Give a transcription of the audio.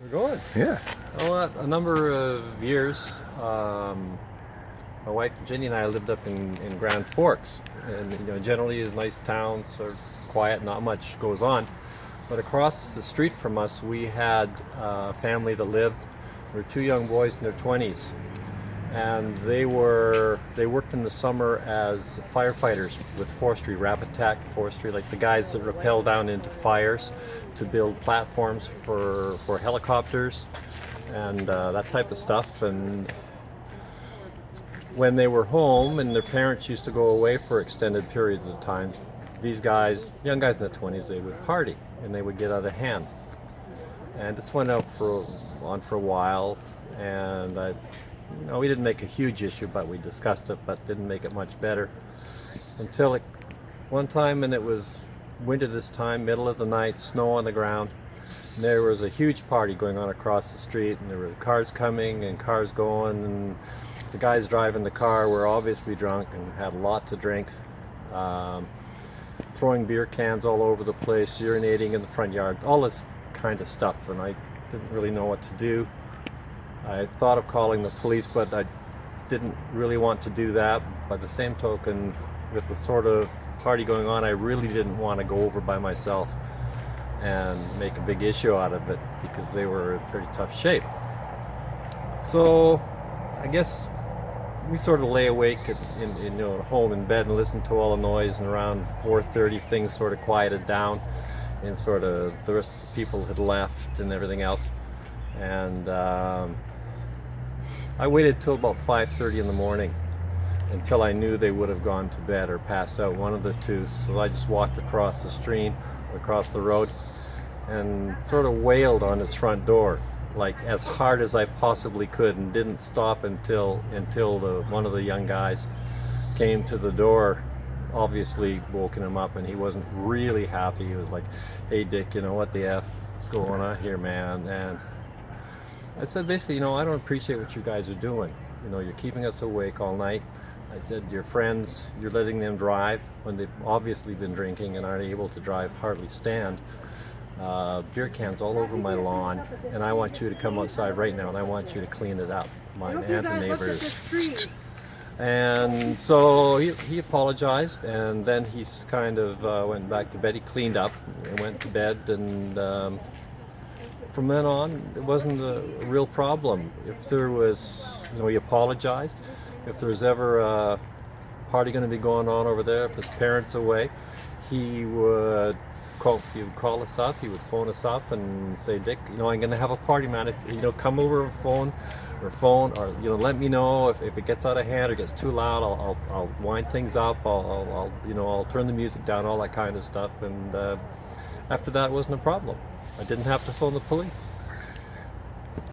We're going. Yeah. Well, a number of years, my wife Jenny and I lived up in Grand Forks, and generally is nice towns, are quiet, not much goes on. But across the street from us, we had a family that lived. There were two young boys in their 20s, and they worked in the summer as firefighters with forestry, rapid attack forestry, like the guys that rappel down into fires to build platforms for helicopters and that type of stuff. And when they were home and their parents used to go away for extended periods of time, these guys, young guys in their 20s, they would party and they would get out of hand. And this went on for a while, and we didn't make a huge issue, but we discussed it, but didn't make it much better until one time, and it was winter this time, middle of the night, snow on the ground. And there was a huge party going on across the street, and there were cars coming and cars going, and the guys driving the car were obviously drunk and had a lot to drink, throwing beer cans all over the place, urinating in the front yard, all this kind of stuff. And I didn't really know what to do. I thought of calling the police, but I didn't really want to do that. By the same token, with the sort of party going on, I really didn't want to go over by myself and make a big issue out of it, because they were in pretty tough shape. So I guess we sort of lay awake at home in bed and listen to all the noise, and around 4:30 things sort of quieted down, and sort of the rest of the people had left and everything else. And I waited till about 5:30 in the morning until I knew they would have gone to bed or passed out, one of the two. So I just walked across the street, across the road, and sort of wailed on its front door, like as hard as I possibly could, and didn't stop until one of the young guys came to the door, obviously woken him up, and he wasn't really happy. He was like, "Hey Dick, what the F is going on here, man?" And I said, basically, I don't appreciate what you guys are doing. You're keeping us awake all night. I said, your friends, you're letting them drive when they've obviously been drinking and aren't able to drive, hardly stand. Beer cans all over my lawn, and I want you to come outside right now and I want you to clean it up. My aunt and neighbors. And so he apologized, and then he's kind of went back to bed. He cleaned up and went to bed, and from then on, it wasn't a real problem. If there was, he apologized. If there was ever a party going to be going on over there, if his parents away, he would call us up, he would phone us up and say, "Dick, I'm going to have a party, man. If, come over and phone, or let me know if it gets out of hand or gets too loud. I'll wind things up. I'll turn the music down, all that kind of stuff." And after that, it wasn't a problem. I didn't have to phone the police.